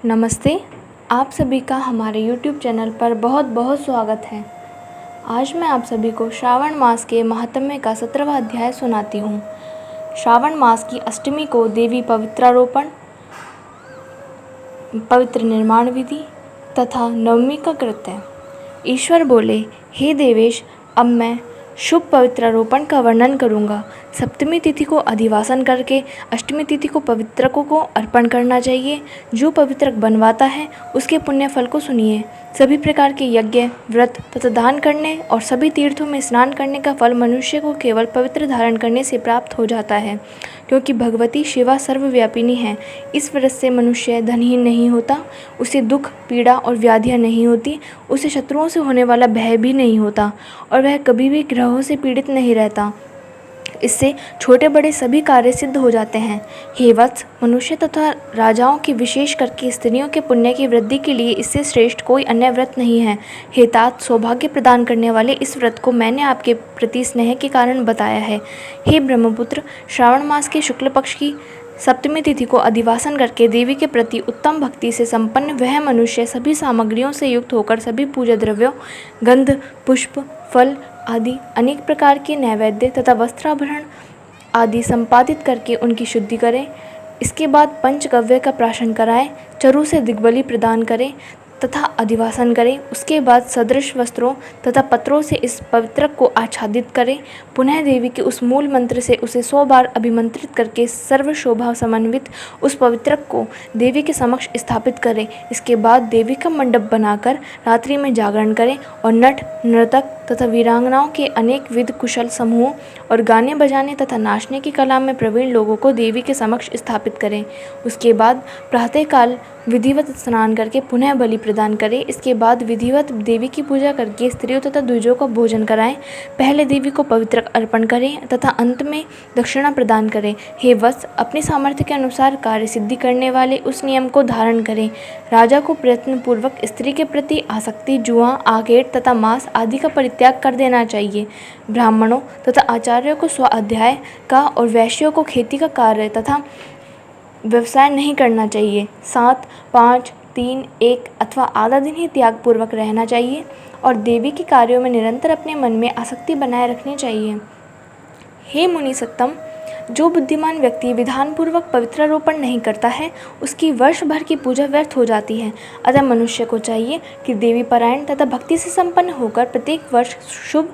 नमस्ते। आप सभी का हमारे YouTube चैनल पर बहुत बहुत स्वागत है। आज मैं आप सभी को श्रावण मास के महात्म्य का 17वां अध्याय सुनाती हूँ। श्रावण मास की अष्टमी को देवी पवित्रारोपण, पवित्र निर्माण विधि तथा नवमी का कृत्य। ईश्वर बोले, हे देवेश, अब मैं शुभ पवित्रारोपण का वर्णन करूँगा। सप्तमी तिथि को अधिवासन करके अष्टमी तिथि को पवित्रकों को अर्पण करना चाहिए। जो पवित्रक बनवाता है उसके पुण्य फल को सुनिए। सभी प्रकार के यज्ञ, व्रत तथा दान करने और सभी तीर्थों में स्नान करने का फल मनुष्य को केवल पवित्र धारण करने से प्राप्त हो जाता है, क्योंकि भगवती शिवा सर्वव्यापिनी है। इस व्रत से मनुष्य धनहीन नहीं होता, उसे दुख, पीड़ा और व्याधियाँ नहीं होती, उसे शत्रुओं से होने वाला भय भी नहीं होता और वह कभी भी ग्रहों से पीड़ित नहीं रहता। इससे छोटे बड़े सभी कार्य सिद्ध हो जाते हैं। हे वत्स, मनुष्य तथा राजाओं की, विशेष करके स्त्रियों के पुण्य की वृद्धि के लिए इससे श्रेष्ठ कोई अन्य व्रत नहीं है। हे तात, सौभाग्य प्रदान करने वाले इस व्रत को मैंने आपके प्रति स्नेह के कारण बताया है। हे ब्रह्मपुत्र, श्रावण मास के शुक्ल पक्ष की सप्तमी तिथि को अधिवासन करके देवी के प्रति उत्तम भक्ति से संपन्न वह मनुष्य सभी सामग्रियों से युक्त होकर सभी पूजा द्रव्यों, गंध, पुष्प, फल आदि अनेक प्रकार के नैवेद्य तथा वस्त्राभरण आदि संपादित करके उनकी शुद्धि करें। इसके बाद पंचगव्य का प्राशन कराएं, चरु से दिग्बली प्रदान करें तथा अधिवासन करें। उसके बाद सदृश वस्त्रों तथा पत्रों से इस पवित्रक को आच्छादित करें। पुनः देवी के उस मूल मंत्र से उसे 100 बार अभिमंत्रित करके सर्व शोभा समन्वित उस पवित्रक को देवी के समक्ष स्थापित करें। इसके बाद देवी का मंडप बनाकर रात्रि में जागरण करें और नट, नर्तक तथा वीरांगनाओं के अनेक विध कुशल समूहों और गाने बजाने तथा नाचने की कला में प्रवीण लोगों को देवी के समक्ष स्थापित करें। उसके बाद प्रातःकाल विधिवत स्नान करके पुनः बलि प्रदान करें। इसके बाद विधिवत देवी की पूजा करके स्त्रियों तथा द्विजों को भोजन कराएं। पहले देवी को पवित्रक अर्पण करें तथा अंत में दक्षिणा प्रदान करें। हे वत्स, अपने सामर्थ्य के अनुसार कार्य सिद्धि करने वाले उस नियम को धारण करें। राजा को प्रयत्नपूर्वक स्त्री के प्रति आसक्ति, जुआ, आखेट तथा मांस आदि का परित्याग कर देना चाहिए। ब्राह्मणों तथा आचार्यों को स्वाध्याय का और वैश्यों को खेती का कार्य तथा व्यवसाय नहीं करना चाहिए। 7, 5, 3, 1 अथवा आधा दिन ही त्यागपूर्वक रहना चाहिए और देवी के कार्यों में निरंतर अपने मन में आसक्ति बनाए रखनी चाहिए। हे मुनि सत्तम, जो बुद्धिमान व्यक्ति विधानपूर्वक पवित्रारोपण नहीं करता है उसकी वर्ष भर की पूजा व्यर्थ हो जाती है। अतः मनुष्य को चाहिए कि देवी परायण तथा भक्ति से संपन्न होकर प्रत्येक वर्ष शुभ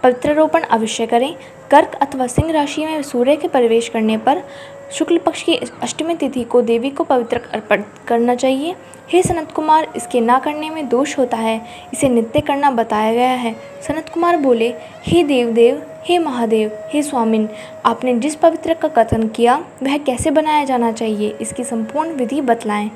पवित्रारोपण अवश्य करें। कर्क अथवा सिंह राशि में सूर्य के प्रवेश करने पर शुक्ल पक्ष की अष्टमी तिथि को देवी को पवित्र अर्पण करना चाहिए। हे सनत कुमार, इसके ना करने में दोष होता है, इसे नित्य करना बताया गया है। सनत कुमार बोले, हे देवदेव, हे महादेव, हे स्वामिन, आपने जिस पवित्र का कथन किया वह कैसे बनाया जाना चाहिए, इसकी संपूर्ण विधि बतलाएं।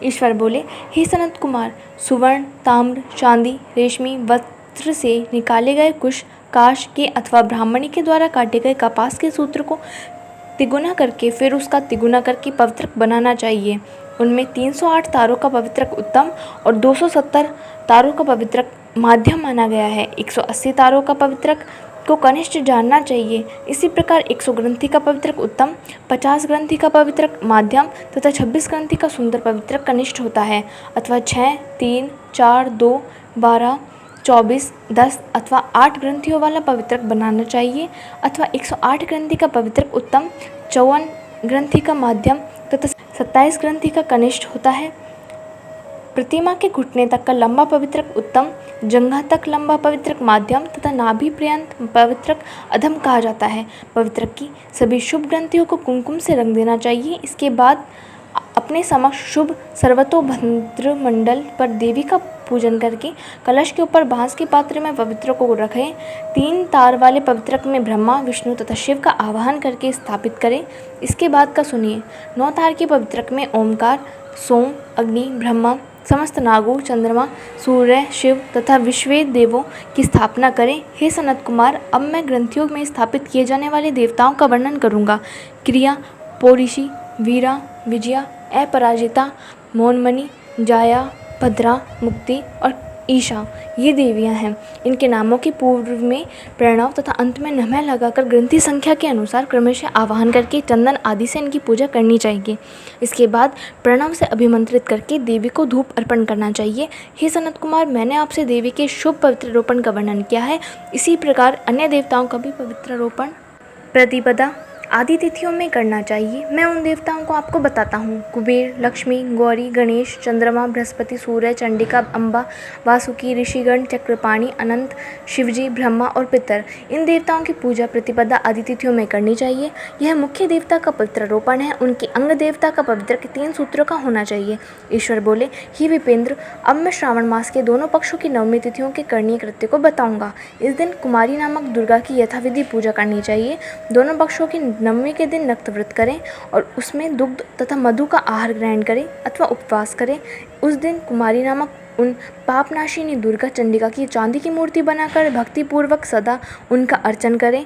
ईश्वर बोले, हे सनत कुमार, सुवर्ण, ताम्र, चांदी, रेशमी वस्त्र से निकाले गए कुश, काश के अथवा ब्राह्मणी के द्वारा काटे गए कपास के सूत्र को तिगुना करके फिर उसका तिगुना करके पवित्रक बनाना चाहिए। उनमें 308 तारों का पवित्रक उत्तम और 270 तारों का पवित्रक माध्यम माना गया है। 180 तारों का पवित्रक को कनिष्ठ जानना चाहिए। इसी प्रकार 100 ग्रंथि का पवित्रक उत्तम, 50 ग्रंथि का पवित्रक माध्यम तथा 26 ग्रंथि का सुंदर पवित्रक कनिष्ठ होता है। अथवा 6, 3, 4, 2, 12, 24, 10 अथवा 8 ग्रंथियों वाला पवित्रक बनाना चाहिए। अथवा 108 ग्रंथि का पवित्रक उत्तम, 54 ग्रंथि का माध्यम तथा 27 ग्रंथि का कनिष्ठ होता है। प्रतिमा के घुटने तक का लंबा पवित्रक उत्तम, जंघा तक लंबा पवित्रक माध्यम तथा नाभि पर्यंत पवित्रक अधम कहा जाता है। पवित्रक की सभी शुभ ग्रंथियों को कुमकुम से रंग देना चाहिए। इसके बाद अपने समक्ष शुभ सर्वतोभद्र मंडल पर देवी का पूजन करके कलश के ऊपर बांस के पात्र में पवित्र को रखें। 3 तार वाले पवित्रक में ब्रह्मा, विष्णु तथा शिव का आवाहन करके स्थापित करें। इसके बाद का सुनिए। 9 तार के पवित्रक में ओमकार, सोम, अग्नि, ब्रह्मा, समस्त नागों, चंद्रमा, सूर्य, शिव तथा विश्वेद देवों की स्थापना करें। हे सनत कुमार, अब मैं ग्रंथियों में स्थापित किए जाने वाले देवताओं का वर्णन करूँगा। क्रिया, पोरिशी, वीरा, विजया, अपराजिता, मौनमणि, जाया, भद्रा, मुक्ति और ईशा ये देवियां हैं। इनके नामों के पूर्व में प्रणव तथा अंत में नमः लगाकर ग्रंथि संख्या के अनुसार क्रमशः आवाहन करके चंदन आदि से इनकी पूजा करनी चाहिए। इसके बाद प्रणव से अभिमंत्रित करके देवी को धूप अर्पण करना चाहिए। हे सनत कुमार, मैंने आपसे देवी के शुभ पवित्र रोपण का वर्णन किया है। इसी प्रकार अन्य देवताओं का भी पवित्र रोपण प्रतिपदा आदि तिथियों में करना चाहिए। मैं उन देवताओं को आपको बताता हूँ। कुबेर, लक्ष्मी, गौरी, गणेश, चंद्रमा, बृहस्पति, सूर्य, चंडिका, अम्बा, वासुकी, ऋषिगण, चक्रपाणि, अनंत, शिवजी, ब्रह्मा और पितर, इन देवताओं की पूजा प्रतिपदा आदि तिथियों में करनी चाहिए। यह मुख्य देवता का पवित्र रोपण है। उनके अंग देवता का पवित्र 3 सूत्रों का होना चाहिए। ईश्वर बोले, हे विपेंद्र, अब मैं श्रावण मास के दोनों पक्षों की नवमी तिथियों के करणीय कृत्य को बताऊंगा। इस दिन कुमारी नामक दुर्गा की यथाविधि पूजा करनी चाहिए। दोनों पक्षों की नवमी के दिन नक्त व्रत करें और उसमें दुग्ध तथा मधु का आहार ग्रहण करें अथवा उपवास करें। उस दिन कुमारी नामक उन पापनाशिनी दुर्गा चंडिका की चांदी की मूर्ति बनाकर भक्तिपूर्वक सदा उनका अर्चन करें।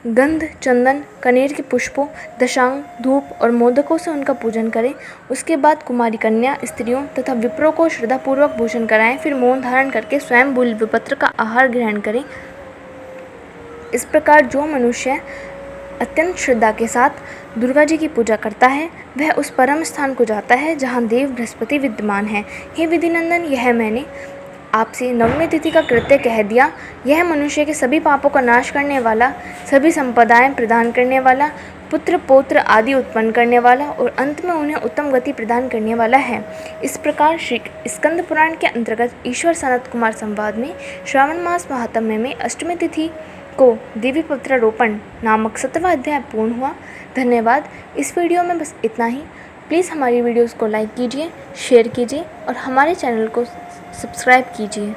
गंध, चंदन, कनेर के पुष्पों, दशांग, धूप और मोदकों से उनका पूजन करें। उसके बाद कुमारी कन्या, स्त्रियों तथा विप्रों को श्रद्धापूर्वक भोजन कराएं। फिर मौन धारण करके स्वयं बिल्वपत्र का आहार ग्रहण करें। इस प्रकार जो मनुष्य अत्यंत श्रद्धा के साथ दुर्गा जी की पूजा करता है वह उस परम स्थान को जाता है जहाँ देव बृहस्पति विद्यमान है। हे विधिनंदन, यह मैंने आपसे नवमी तिथि का कृत्य कह दिया। यह मनुष्य के सभी पापों का नाश करने वाला, सभी संपदाएं प्रदान करने वाला, पुत्र पौत्र आदि उत्पन्न करने वाला और अंत में उन्हें उत्तम गति प्रदान करने वाला है। इस प्रकार श्री स्कंद पुराण के अंतर्गत ईश्वर सनत कुमार संवाद में श्रावण मास महात्म्य में अष्टमी तिथि को देवी पवित्र रोपण नामक 7वां अध्याय पूर्ण हुआ। धन्यवाद। इस वीडियो में बस इतना ही। प्लीज़ हमारी वीडियोस को लाइक कीजिए, शेयर कीजिए और हमारे चैनल को सब्सक्राइब कीजिए।